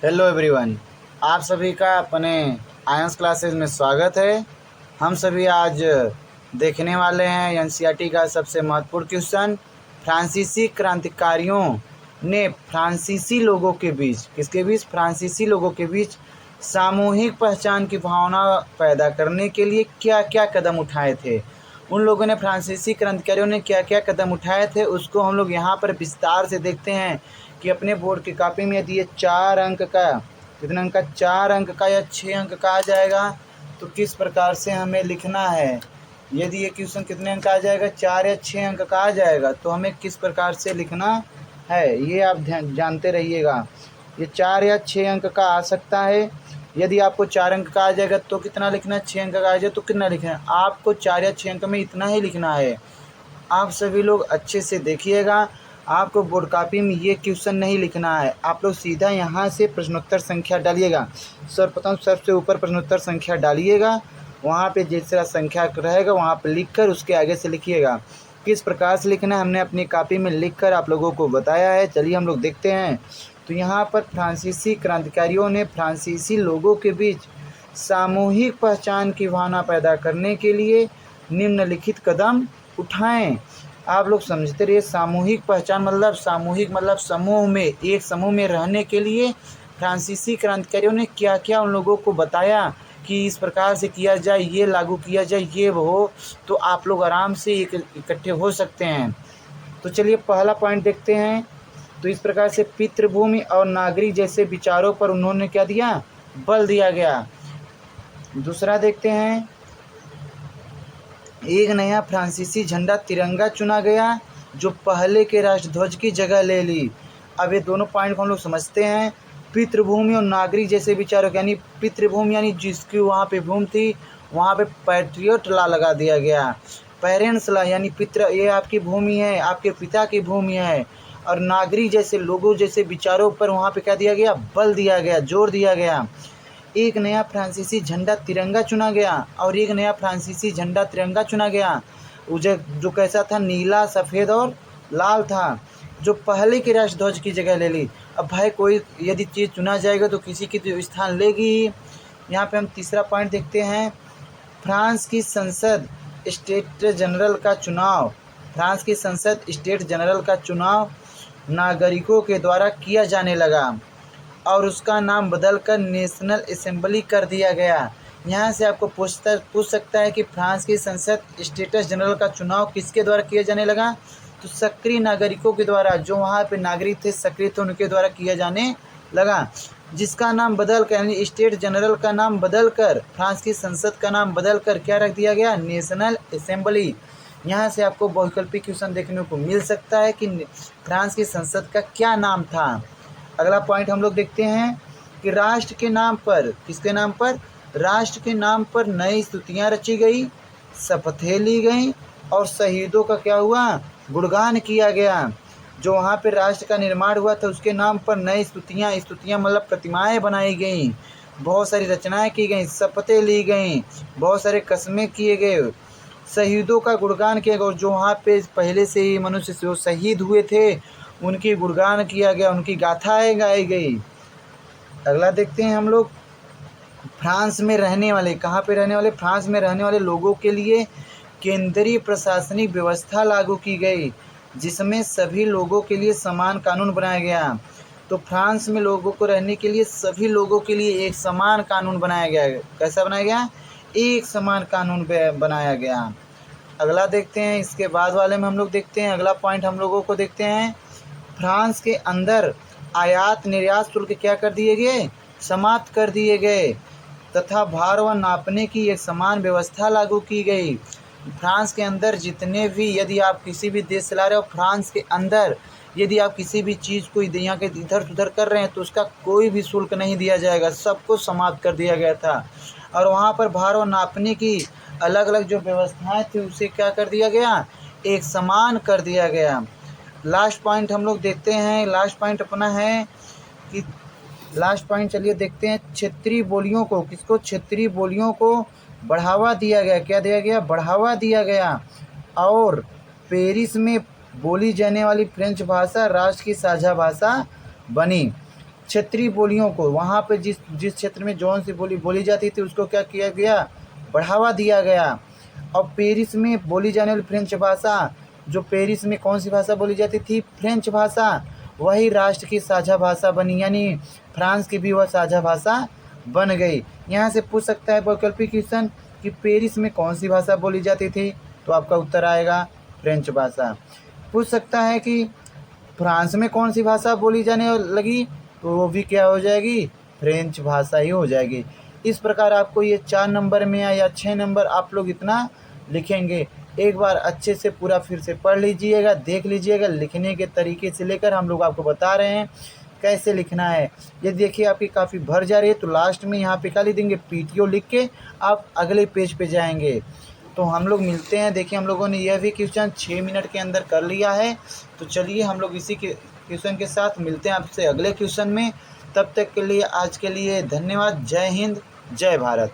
Hello everyone, आप सभी का अपने आयंस क्लासेस में स्वागत है। हम सभी आज देखने वाले हैं एनसीईआरटी का सबसे महत्वपूर्ण क्वेश्चन। फ्रांसीसी क्रांतिकारियों ने फ्रांसीसी लोगों के बीच फ्रांसीसी लोगों के बीच सामूहिक पहचान की भावना पैदा करने के लिए क्या क्या कदम उठाए थे। उन लोगों ने फ्रांसीसी क्रांतिकारियों ने क्या क्या कदम उठाए थे उसको हम लोग यहाँ पर विस्तार से देखते हैं कि अपने बोर्ड की कॉपी में यदि ये 4 अंक का कितने अंक का 4 अंक का या 6 अंक का आ जाएगा तो किस प्रकार से हमें लिखना है। यदि ये क्वेश्चन कितने अंक का आ जाएगा, 4 या 6 अंक का आ जाएगा तो हमें किस प्रकार से लिखना है ये आप जानते रहिएगा। ये 4 या 6 अंक का आ सकता है। यदि आपको 4 अंक का आ जाएगा तो कितना लिखना है, 6 अंक का आ जाए तो कितना लिखना है। आपको 4 या 6 अंक में इतना ही लिखना है। आप सभी लोग अच्छे से देखिएगा, आपको बोर्ड कॉपी में ये क्वेश्चन नहीं लिखना है। आप लोग सीधा यहाँ से प्रश्नोत्तर संख्या डालिएगा। सर्वप्रथम सबसे ऊपर प्रश्नोत्तर संख्या डालिएगा, वहाँ पे जिस संख्या रहेगा वहाँ पे लिखकर उसके आगे से लिखिएगा। किस प्रकार से लिखना है हमने अपनी कॉपी में लिखकर आप लोगों को बताया है। चलिए हम लोग देखते हैं। तो यहाँ पर फ्रांसीसी क्रांतिकारियों ने फ्रांसीसी लोगों के बीच सामूहिक पहचान की भावना पैदा करने के लिए निम्नलिखित कदम उठाएं। आप लोग समझते रहिए। सामूहिक पहचान मतलब समूह में, एक समूह में रहने के लिए फ्रांसीसी क्रांतिकारियों ने क्या क्या उन लोगों को बताया कि इस प्रकार से किया जाए, ये लागू किया जाए, ये हो तो आप लोग आराम से इकट्ठे हो सकते हैं। तो चलिए पहला पॉइंट देखते हैं। तो इस प्रकार से पितृभूमि और नागरिक जैसे विचारों पर उन्होंने क्या दिया, बल दिया गया। दूसरा देखते हैं, एक नया फ्रांसीसी झंडा तिरंगा चुना गया जो पहले के राष्ट्रध्वज की जगह ले ली। अब ये दोनों पॉइंट को हम लोग समझते हैं। पितृभूमि और नागरिक जैसे विचारों यानी पितृभूमि यानी जिसकी वहाँ पे भूमि थी वहाँ पे पैट्रियट लॉ लगा दिया गया। पेरेंट्स लॉ यानी पितृ, ये आपकी भूमि है, आपके पिता की भूमि है। और नागरिक जैसे लोगों जैसे विचारों पर वहाँ पे क्या दिया गया, बल दिया गया, जोर दिया गया। एक नया फ्रांसीसी झंडा तिरंगा चुना गया और एक नया फ्रांसीसी झंडा तिरंगा चुना गया जो कैसा था, नीला, सफ़ेद और लाल था, जो पहले के राष्ट्रध्वज की जगह ले ली। अब भाई कोई यदि चीज़ चुना जाएगा तो किसी की तो स्थान लेगी ही। यहाँ पे हम तीसरा पॉइंट देखते हैं। फ्रांस की संसद स्टेट जनरल का चुनाव फ्रांस की संसद स्टेट जनरल का चुनाव नागरिकों के द्वारा किया जाने लगा और उसका नाम बदलकर नेशनल असेंबली कर दिया गया। यहाँ से आपको पूछ सकता है कि फ्रांस की संसद स्टेटस जनरल का चुनाव किसके द्वारा किया जाने लगा, तो सक्रिय नागरिकों के द्वारा, जो वहाँ पे नागरिक थे, सक्रिय थे, उनके द्वारा किया जाने लगा। जिसका नाम बदल कर यानी स्टेट जनरल का नाम बदल कर, फ्रांस की संसद का नाम बदल कर क्या रख दिया गया, नेशनल असेंबली। यहाँ से आपको वैकल्पिक क्वेश्चन देखने को मिल सकता है कि फ्रांस की संसद का क्या नाम था। अगला पॉइंट हम लोग देखते हैं कि राष्ट्र के नाम पर, किसके नाम पर, राष्ट्र के नाम पर नई स्तुतियाँ रची गई, शपथें ली गई और शहीदों का क्या हुआ, गुणगान किया गया। जो वहाँ पे राष्ट्र का निर्माण हुआ था उसके नाम पर नई स्तुतियाँ मतलब प्रतिमाएं बनाई गई, बहुत सारी रचनाएं की गई, शपथें ली गई, बहुत सारे कस्में किए गए, शहीदों का गुणगान किया गया। और जो वहाँ पे पहले से ही मनुष्य जो शहीद हुए थे उनकी गुणगान किया गया, उनकी गाथाएं गाई गई। अगला देखते हैं हम लोग। फ्रांस में रहने वाले, कहाँ पे रहने वाले, फ्रांस में रहने वाले लोगों के लिए केंद्रीय प्रशासनिक व्यवस्था लागू की गई जिसमें सभी लोगों के लिए समान कानून बनाया गया। तो फ्रांस में लोगों को रहने के लिए, सभी लोगों के लिए एक समान कानून बनाया गया। कैसा बनाया गया, एक समान कानून बनाया गया। अगला देखते हैं, इसके बाद वाले में हम लोग देखते हैं, अगला पॉइंट हम लोगों को देखते हैं। फ्रांस के अंदर आयात निर्यात शुल्क क्या कर दिए गए, समाप्त कर दिए गए तथा भार व नापने की एक समान व्यवस्था लागू की गई। फ्रांस के अंदर जितने भी, यदि आप किसी भी देश से ला रहे हो, फ्रांस के अंदर यदि आप किसी भी चीज़ को यहाँ के इधर उधर कर रहे हैं तो उसका कोई भी शुल्क नहीं दिया जाएगा, सबको समाप्त कर दिया गया था। और वहाँ पर भार व नापने की अलग अलग जो व्यवस्थाएं थी उसे क्या कर दिया गया, एक समान कर दिया गया। लास्ट पॉइंट हम लोग देखते हैं। लास्ट पॉइंट अपना है कि लास्ट पॉइंट चलिए देखते हैं, क्षेत्रीय बोलियों को, किसको, क्षेत्रीय बोलियों को बढ़ावा दिया गया। क्या दिया गया, बढ़ावा दिया गया। और पेरिस में बोली जाने वाली फ्रेंच भाषा राष्ट्र की साझा भाषा बनी। क्षेत्रीय बोलियों को, वहाँ पे जिस जिस क्षेत्र में जौन सी बोली बोली जाती थी उसको क्या किया गया, बढ़ावा दिया गया। और पेरिस में बोली जाने वाली फ्रेंच भाषा, जो पेरिस में कौन सी भाषा बोली जाती थी, फ्रेंच भाषा, वही राष्ट्र की साझा भाषा बनी, यानी फ्रांस की भी वह साझा भाषा बन गई। यहाँ से पूछ सकता है वैकल्पिक क्वेश्चन कि पेरिस में कौन सी भाषा बोली जाती थी, तो आपका उत्तर आएगा फ्रेंच भाषा। पूछ सकता है कि फ्रांस में कौन सी भाषा बोली जाने लगी, तो वो भी क्या हो जाएगी, फ्रेंच भाषा ही हो जाएगी। इस प्रकार आपको ये 4 नंबर में या 6 नंबर आप लोग इतना लिखेंगे। एक बार अच्छे से पूरा फिर से पढ़ लीजिएगा, देख लीजिएगा, लिखने के तरीके से लेकर हम लोग आपको बता रहे हैं कैसे लिखना है। ये देखिए आपकी काफ़ी भर जा रही है, तो लास्ट में यहाँ पे क्या लिख देंगे, पीटीओ लिख के आप अगले पेज पे जाएंगे। तो हम लोग मिलते हैं। देखिए हम लोगों ने यह भी क्वेश्चन 6 मिनट के अंदर कर लिया है। तो चलिए हम लोग इसी के क्वेश्चन के साथ मिलते हैं आपसे अगले क्वेश्चन में। तब तक के लिए आज के लिए धन्यवाद। जय हिंद, जय भारत।